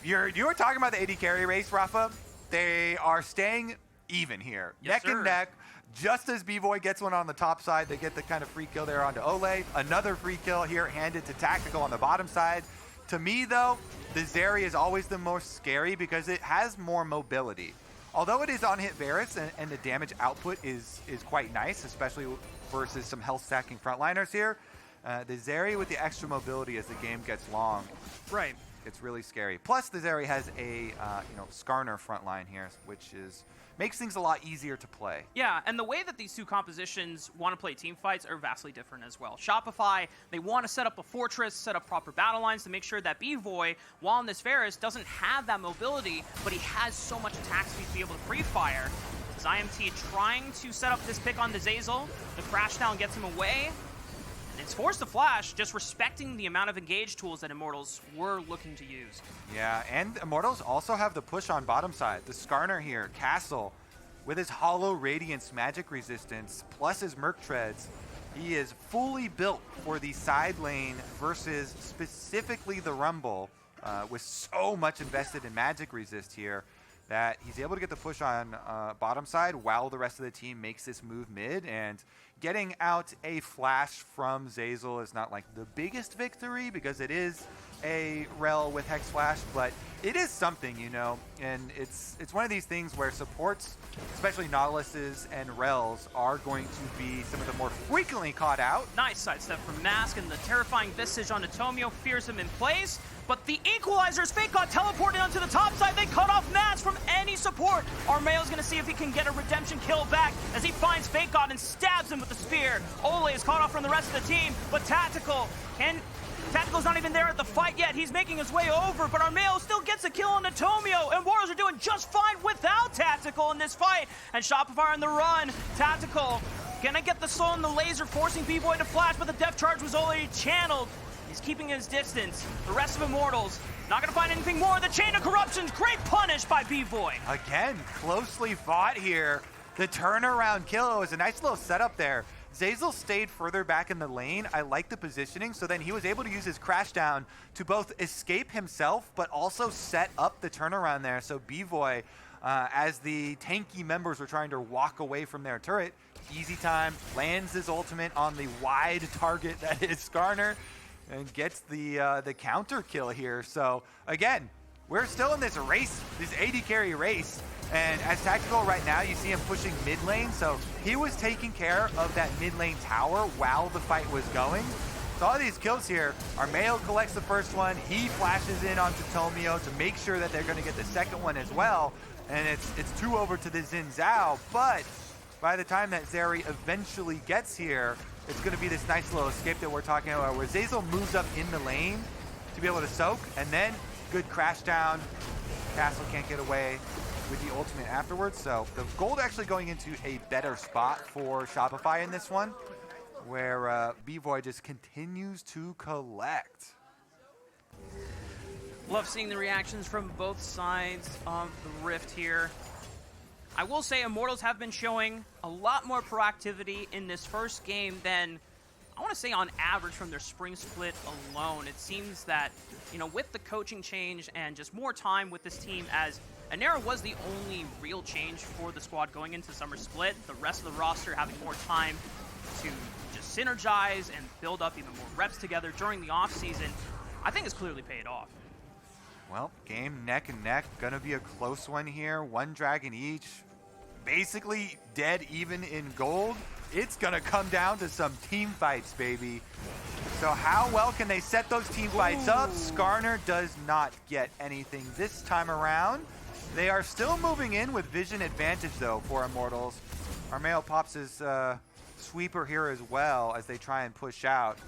Speaker 8: You were talking about the AD carry race, Raafaa. They are staying even here.
Speaker 7: Yes,
Speaker 8: neck and
Speaker 7: sir.
Speaker 8: neck. Just as BVOY gets one on the top side, they get the kind of free kill there onto Olleh. Another free kill here handed to Tactical on the bottom side. To me, though, the Zeri is always the most scary because it has more mobility. Although it is on-hit Varus and the damage output is quite nice, especially versus some health stacking frontliners here, the Zeri with the extra mobility as the game gets long.
Speaker 7: Right.
Speaker 8: It's really scary. Plus, the Zeri has a Skarner frontline here, which makes things a lot easier to play.
Speaker 7: Yeah, and the way that these two compositions want to play team fights are vastly different as well. Shopify, they want to set up a fortress, set up proper battle lines to make sure that BVOY, while in this Varus, doesn't have that mobility, but he has so much attack speed to be able to pre-fire. As IMT trying to set up this pick on the Zeyzal, the crash down gets him away. It's forced to flash, just respecting the amount of engage tools that Immortals were looking to use.
Speaker 8: Yeah, and Immortals also have the push on bottom side. The Skarner here, Castle, with his Hollow Radiance magic resistance, plus his Merc Treads, he is fully built for the side lane versus specifically the Rumble, with so much invested in magic resist here, that he's able to get the push on bottom side while the rest of the team makes this move mid, and getting out a flash from Zeyzal is not like the biggest victory because it is a Rell with Hex Flash, but it is something, you know, and it's one of these things where supports, especially Nautiluses and Rells, are going to be some of the more frequently caught out.
Speaker 7: Nice sidestep from Mask, and the terrifying Visage onto Tomio fears him in place. But the equalizer is FakeGod teleported onto the top side. They cut off Mask from any support. Armao's gonna see if he can get a redemption kill back as he finds FakeGod and stabs him with the spear. Olleh is caught off from the rest of the team, but Tactical's not even there at the fight yet. He's making his way over, but Armao still gets a kill on Tomio, and Warriors are doing just fine without Tactical in this fight. And Shopify on the run. Tactical gonna get the soul and the laser, forcing BVOY to flash, but the depth charge was already channeled. He's keeping his distance. The rest of Immortals not gonna find anything more. The Chain of Corruption, great punish by BVOY.
Speaker 8: Again, closely fought here. The turnaround kill was a nice little setup there. Zeyzal stayed further back in the lane. I like the positioning, so then he was able to use his crash down to both escape himself, but also set up the turnaround there. So BVOY, as the tanky members were trying to walk away from their turret, easy time, lands his ultimate on the wide target that is Skarner, and gets the counter kill here. So again, we're still in this race, this AD carry race. And as Tactical right now, you see him pushing mid lane. So he was taking care of that mid lane tower while the fight was going. So all these kills here, Armao collects the first one. He flashes in onto Tomio to make sure that they're going to get the second one as well. And it's 2 over to the Zhao. But by the time that Zeri eventually gets here, it's going to be this nice little escape that we're talking about where Zeyzal moves up in the lane to be able to soak. And then good crash down. Castle can't get away with the ultimate afterwards. So the gold actually going into a better spot for Shopify in this one, where BVOY just continues to collect.
Speaker 7: Love seeing the reactions from both sides of the rift here. I will say Immortals have been showing a lot more proactivity in this first game than, I want to say, on average from their spring split alone. It seems that, you know, with the coaching change and just more time with this team, as Anera was the only real change for the squad going into Summer Split, the rest of the roster having more time to just synergize and build up even more reps together during the offseason, I think it's clearly paid off.
Speaker 8: Well, game neck and neck, gonna be a close one here. One dragon each, basically dead even in gold. It's gonna come down to some team fights, baby. So how well can they set those team fights up? Skarner does not get anything this time around. They are still moving in with vision advantage, though, for Immortals. Armao pops his sweeper here as well as they try and push out.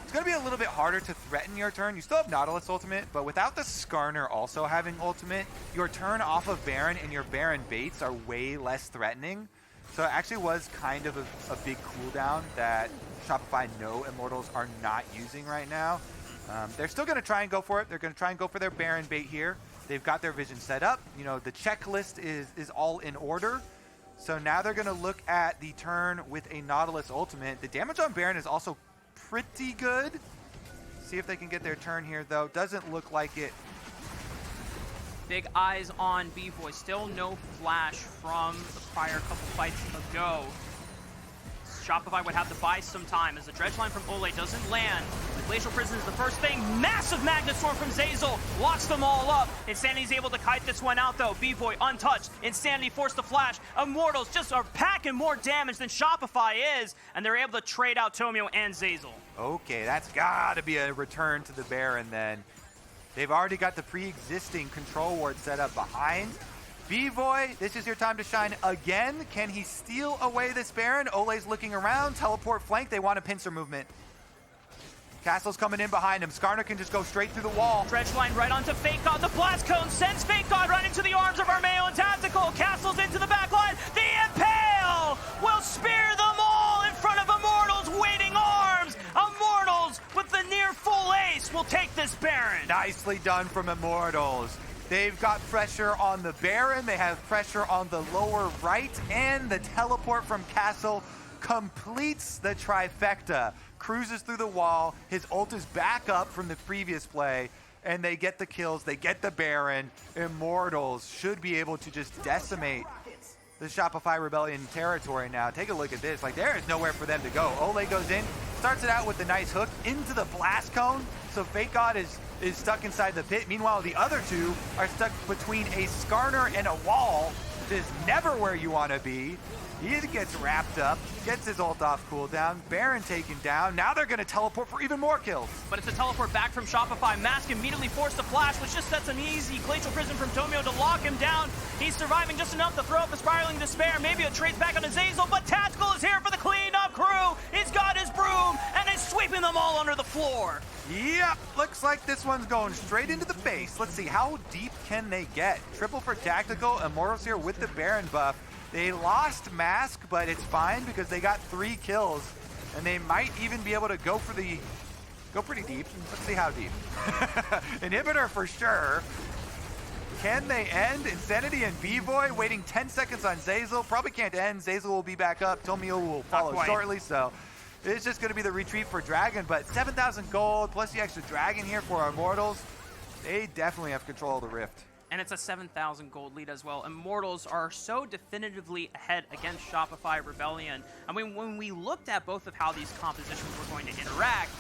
Speaker 8: It's going to be a little bit harder to threaten your turn. You still have Nautilus ultimate, but without the Skarner also having ultimate, your turn off of Baron and your Baron baits are way less threatening. So it actually was kind of a big cooldown that Shopify know Immortals are not using right now. They're still going to try and go for it. They're going to try and go for their Baron bait here. They've got their vision set up. You know, the checklist is all in order. So now they're going to look at the turn with a Nautilus ultimate. The damage on Baron is also pretty good. See if they can get their turn here, though. Doesn't look like it.
Speaker 7: Big eyes on BVOY. Still no flash from the prior couple fights ago. Shopify would have to buy some time as the dredge line from Olleh doesn't land. The Glacial Prison is the first thing. Massive Magnet Storm from Zeyzal locks them all up. Insanity's able to kite this one out, though. BVOY untouched. Insanity forced to flash. Immortals just are packing more damage than Shopify is, and they're able to trade out Tomio and Zeyzal.
Speaker 8: Okay, that's got to be a return to the Baron then. They've already got the pre-existing control ward set up behind. BVOY, this is your time to shine again. Can he steal away this Baron? Olleh's looking around. Teleport flank. They want a pincer movement. Castle's coming in behind him. Skarner can just go straight through the wall.
Speaker 7: Dredge line right onto FakeGod. The blast cone sends FakeGod right into the arms of Armao and Tactical. Castle's into the back line. The Impale will spear them all in front of Immortals' waiting arms. Immortals with the near full ace will take this Baron.
Speaker 8: Nicely done from Immortals. They've got pressure on the Baron, they have pressure on the lower right, and the teleport from Castle completes the trifecta. Cruises through the wall, his ult is back up from the previous play, and they get the kills, they get the Baron. Immortals should be able to just decimate the Shopify Rebellion territory now. Take a look at this. Like, there is nowhere for them to go. Olleh goes in, starts it out with the nice hook into the blast cone. So FakeGod is stuck inside the pit. Meanwhile, the other two are stuck between a Skarner and a wall. Which is never where you want to be. He gets wrapped up, gets his ult off cooldown. Baron taken down. Now they're going to teleport for even more kills.
Speaker 7: But it's a teleport back from Shopify. Mask immediately forced to flash, which just sets an easy Glacial Prison from Tomio to lock him down. He's surviving just enough to throw up a Spiraling Despair. Maybe a trade back on the Zeyzal, but Tactical is here for the cleanup crew. He's got his broom, and is sweeping them all under the floor.
Speaker 8: Yep, looks like this one's going straight into the base. Let's see, how deep can they get? Triple for Tactical, Immortals here with the Baron buff. They lost Mask, but it's fine because they got 3 kills, and they might even be able to go pretty deep. Let's see how deep. Inhibitor for sure. Can they end? Insanity and BVOY waiting 10 seconds on Zeyzal. Probably can't end. Zeyzal will be back up. Tomio will follow shortly, so it's just going to be the retreat for Dragon, but 7,000 gold plus the extra Dragon here for our Immortals. They definitely have control of the Rift.
Speaker 7: And it's a 7,000 gold lead as well. Immortals are so definitively ahead against Shopify Rebellion. I mean, when we looked at both of how these compositions were going to interact,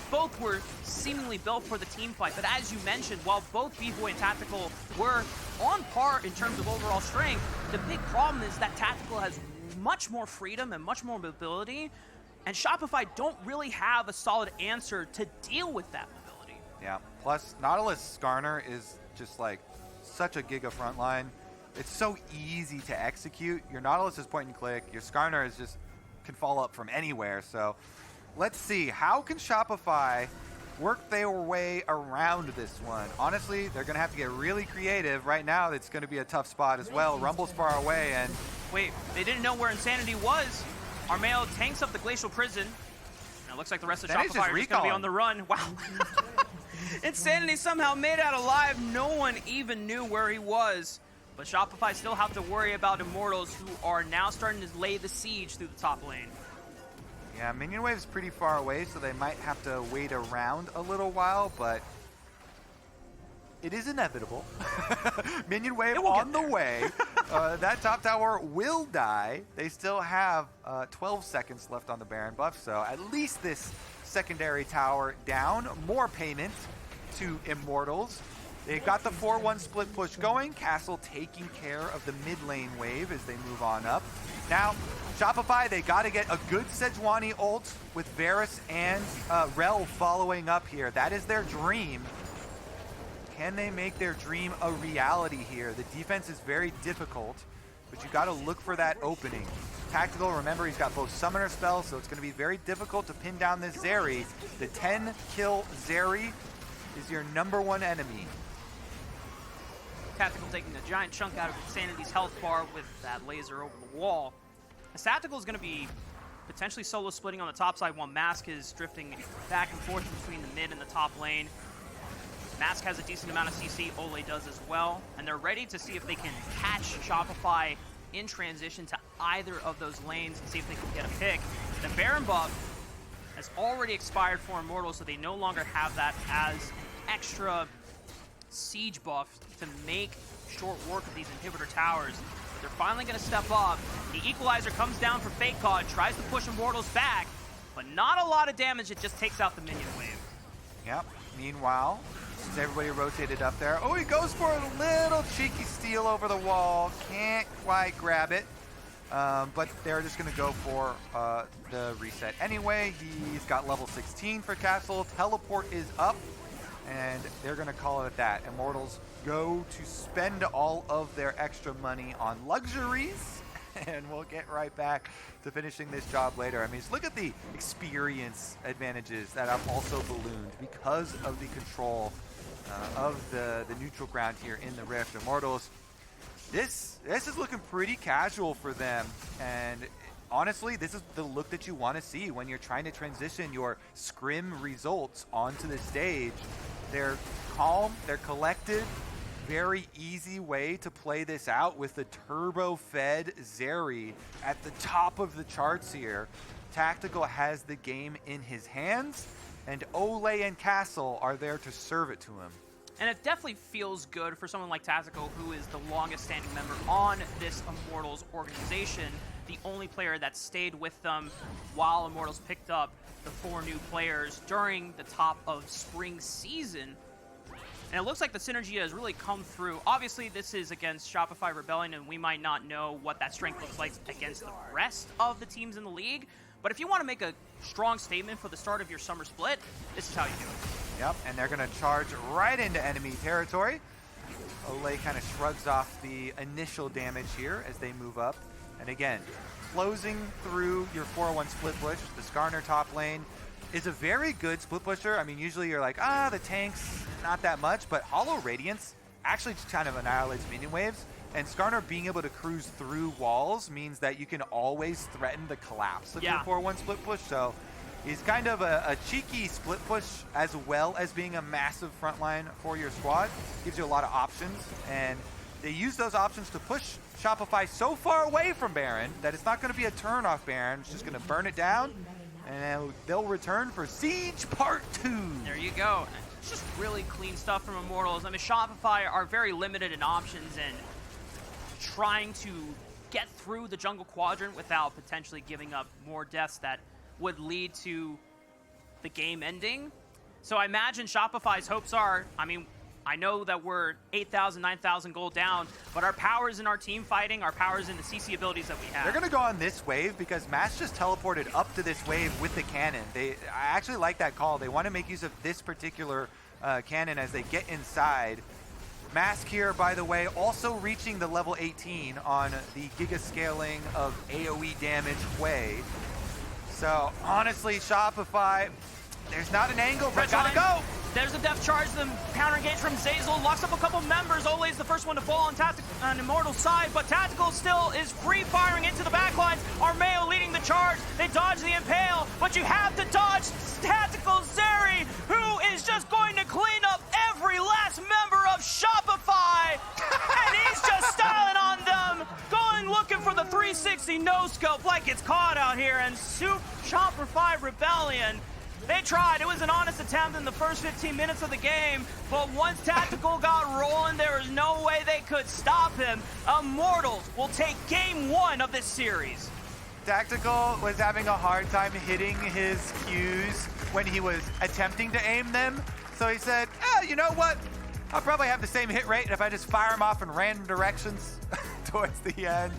Speaker 7: both were seemingly built for the team fight. But as you mentioned, while both BVOY and Tactical were on par in terms of overall strength, the big problem is that Tactical has much more freedom and much more mobility, and Shopify don't really have a solid answer to deal with that mobility.
Speaker 8: Yeah, plus Nautilus Skarner is just like such a giga frontline. It's so easy to execute. Your Nautilus is point and click. Your Skarner is just can fall up from anywhere. So let's see, how can Shopify work their way around this one? Honestly, they're going to have to get really creative. Right now, it's going to be a tough spot as well. Rumble's far away, and
Speaker 7: wait, they didn't know where Insanity was. Armao tanks up the Glacial Prison. And it looks like the rest of Shopify are just going to be on the run. Wow. Insanity somehow made it out alive. No one even knew where he was. But Shopify still have to worry about Immortals, who are now starting to lay the siege through the top lane.
Speaker 8: yeah, minion wave's pretty far away, so they might have to wait around a little while, but it is inevitable. Minion wave on the way. That top tower will die. They still have 12 seconds left on the Baron buff, so at least this secondary tower down. More payment to Immortals. They've got the 4-1 split push going. Castle taking care of the mid lane wave as they move on up. Now, Shopify, they got to get a good Sejuani ult with Varus and Rell following up here. That is their dream. Can they make their dream a reality here? The defense is very difficult, but you got to look for that opening. Tactical, remember, he's got both summoner spells, so it's going to be very difficult to pin down this Zeri. The 10-kill Zeri is your #1 enemy.
Speaker 7: Tactical taking a giant chunk out of Insanity's health bar with that laser over the wall. As Tactical is going to be potentially solo splitting on the top side while Mask is drifting back and forth between the mid and the top lane. Mask has a decent amount of CC, Olleh does as well, and they're ready to see if they can catch Shopify in transition to either of those lanes and see if they can get a pick. The Baron buff has already expired for Immortals, so they no longer have that as an extra siege buff to make short work of these inhibitor towers. But they're finally going to step up. The Equalizer comes down for FakeGod, tries to push Immortals back, but not a lot of damage. It just takes out the minion wave.
Speaker 8: Yep. Meanwhile, since everybody rotated up there, oh, he goes for a little cheeky steal over the wall. Can't quite grab it. But they're just going to go for the reset anyway. He's got level 16 for Castle. Teleport is up, and they're going to call it at that. Immortals go to spend all of their extra money on luxuries, and we'll get right back to finishing this job later. I mean, just look at the experience advantages that have also ballooned because of the control of the neutral ground here in the Rift. Immortals, this is looking pretty casual for them, and honestly, this is the look that you want to see when you're trying to transition your scrim results onto the stage. They're calm, they're collected, very easy way to play this out with the turbo-fed Zeri at the top of the charts here. Tactical has the game in his hands, and Olleh and Castle are there to serve it to him.
Speaker 7: And it definitely feels good for someone like Tactical, who is the longest standing member on this Immortals organization, the only player that stayed with them while Immortals picked up the 4 new players during the top of spring season. And it looks like the synergy has really come through. Obviously, this is against Shopify Rebellion, and we might not know what that strength looks like against the rest of the teams in the league. But if you want to make a strong statement for the start of your summer split, this is how you do it.
Speaker 8: Yep, and they're going to charge right into enemy territory. Olleh kind of shrugs off the initial damage here as they move up. And again, closing through your 4-1 split push, the Skarner top lane is a very good split pusher. I mean, usually you're like, the tanks, not that much, but Hollow Radiance actually just kind of annihilates minion waves. And Skarner being able to cruise through walls means that you can always threaten the collapse of your 4-1 split push. So he's kind of a cheeky split push as well as being a massive frontline for your squad. Gives you a lot of options, and they use those options to push Shopify so far away from Baron that it's not going to be a turn off Baron. It's just going to burn it down, and they'll return for Siege Part 2.
Speaker 7: There you go. It's just really clean stuff from Immortals. I mean, Shopify are very limited in options and trying to get through the jungle quadrant without potentially giving up more deaths that would lead to the game ending. So I imagine Shopify's hopes are, I mean, I know that we're 8,000, 9,000 gold down, but our powers in our team fighting, our powers in the CC abilities that we have.
Speaker 8: They're going to go on this wave because Mass just teleported up to this wave with the cannon. I actually like that call. They want to make use of this particular cannon as they get inside. Mask here, by the way, also reaching the level 18 on the giga scaling of AoE damage Hwei. So honestly, Shopify, there's not an angle, but gotta go.
Speaker 7: There's a death charge, the counter engage from Zeyzal, locks up a couple members. Olleh's the first one to fall on Immortal's side, but Tactical still is free firing into the backlines. Armao leading the charge. They dodge the impale, but you have to dodge Tactical Zeri, who is just going to clean up every last member of Shopify. And he's just styling on them, going looking for the 360 no-scope like it's caught out here, and soup Shopify Rebellion. They tried. It was an honest attempt in the first 15 minutes of the game, but once Tactical got rolling, there was no way they could stop him. Immortals will take game 1 of this series.
Speaker 8: Tactical was having a hard time hitting his Qs when he was attempting to aim them, so he said, you know what? I'll probably have the same hit rate if I just fire them off in random directions towards the end.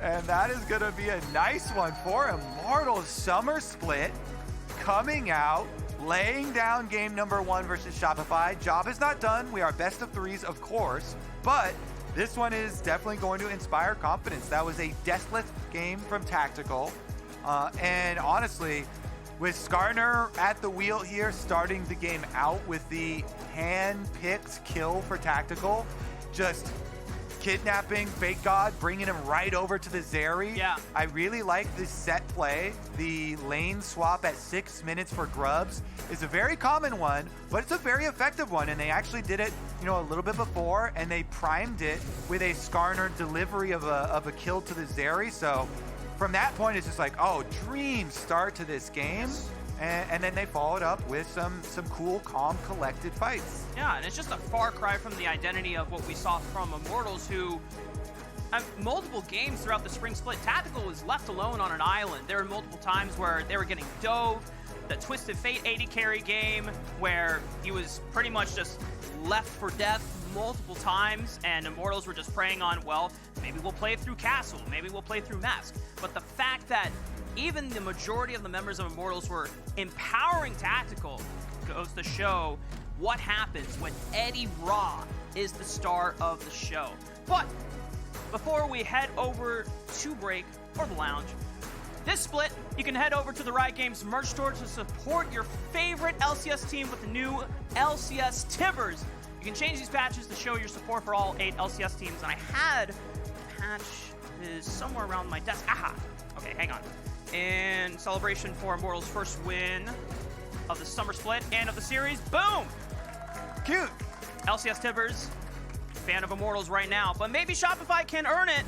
Speaker 8: And that is going to be a nice one for Immortals Summer Split. Coming out, laying down game number 1 versus Shopify. Job is not done. We are best of 3s, of course, but this one is definitely going to inspire confidence. That was a deathless game from Tactical. And honestly, with Skarner at the wheel here, starting the game out with the hand-picked kill for Tactical, just kidnapping FakeGod, bringing him right over to the Zeri.
Speaker 7: Yeah.
Speaker 8: I really like this set play. The lane swap at 6 minutes for grubs is a very common one, but it's a very effective one. And they actually did it, a little bit before, and they primed it with a Skarner delivery of a kill to the Zeri. So from that point, it's just like, dream start to this game. And then they followed up with some cool, calm, collected fights.
Speaker 7: Yeah, and it's just a far cry from the identity of what we saw from Immortals, who multiple games throughout the spring split, Tactical was left alone on an island. There were multiple times where they were getting dove, the Twisted Fate AD carry game, where he was pretty much just left for death multiple times, and Immortals were just preying on, well, maybe we'll play through Castle, maybe we'll play through Mask. But the fact that even the majority of the members of Immortals were empowering Tactical goes to show what happens when Eddie Raw is the star of the show. But before we head over to break or the lounge, this split, you can head over to the Riot Games merch store to support your favorite LCS team with the new LCS Timbers. You can change these patches to show your support for all 8 LCS teams, and I had a patch is somewhere around my desk. Aha! Okay, hang on. In celebration for Immortals' first win of the Summer Split and of the series. Boom!
Speaker 8: Cute!
Speaker 7: LCS Timbers, fan of Immortals right now, but maybe Shopify can earn it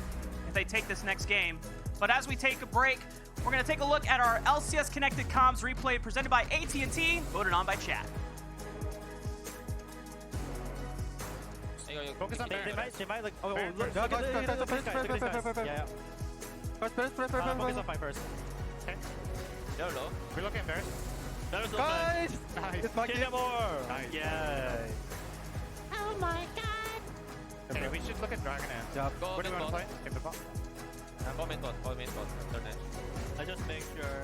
Speaker 7: if they take this next game. But as we take a break, we're going to take a look at our LCS Connected Comms replay presented by AT&T, voted on by chat.
Speaker 9: Focus on Baron. They might like. Oh,
Speaker 8: Baron
Speaker 9: look
Speaker 8: first.
Speaker 9: at this guy. Look at these guys. Yeah.
Speaker 8: First.
Speaker 9: Focus on fight first. Okay.
Speaker 10: They're low.
Speaker 9: We're looking first.
Speaker 10: There's no
Speaker 8: Guys!
Speaker 9: Nice.
Speaker 8: It's lucky.
Speaker 9: Kill more.
Speaker 8: Nice.
Speaker 9: Yay.
Speaker 11: Oh my god!
Speaker 9: Okay, we should look at Dragon Ant.
Speaker 8: Yep.
Speaker 10: Go
Speaker 9: What do you
Speaker 10: mid
Speaker 9: want to play?
Speaker 10: bot.
Speaker 9: Give the ball.
Speaker 10: Go main bot. Go main bot. Turn edge.
Speaker 9: I just make sure.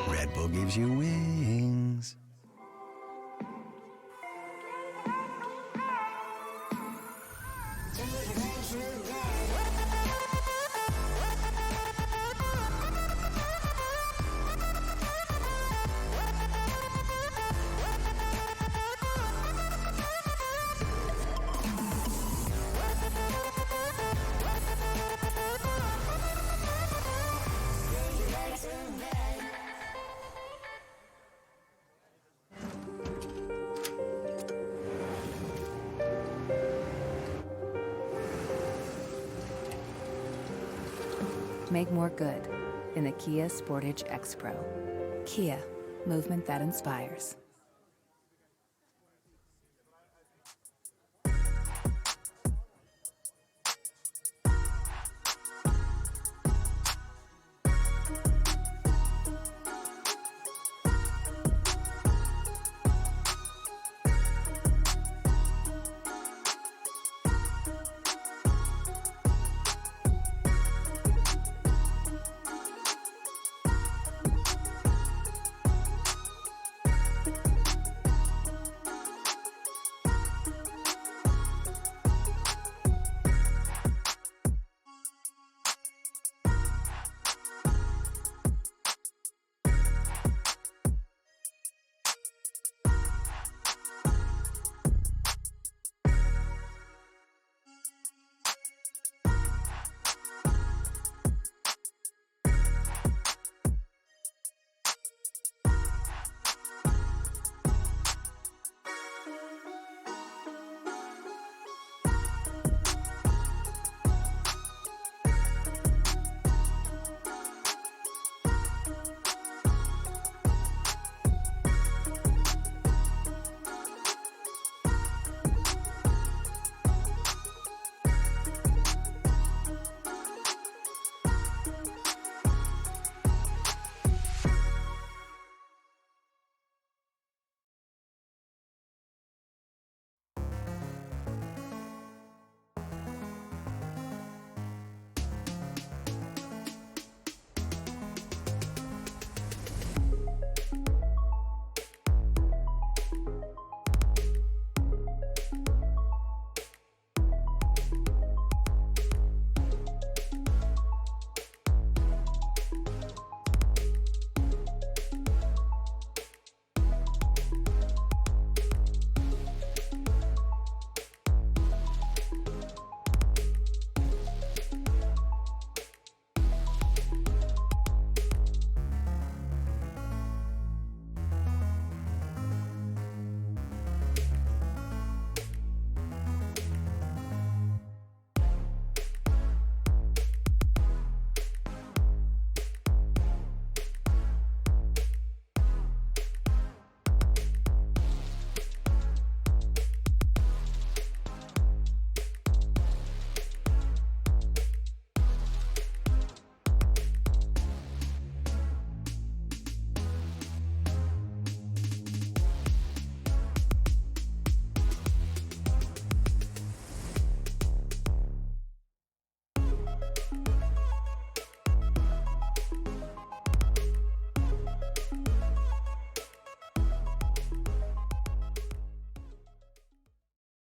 Speaker 12: Red Bull gives you wings.
Speaker 13: Make more good in the Kia Sportage X Pro. Kia, movement that inspires.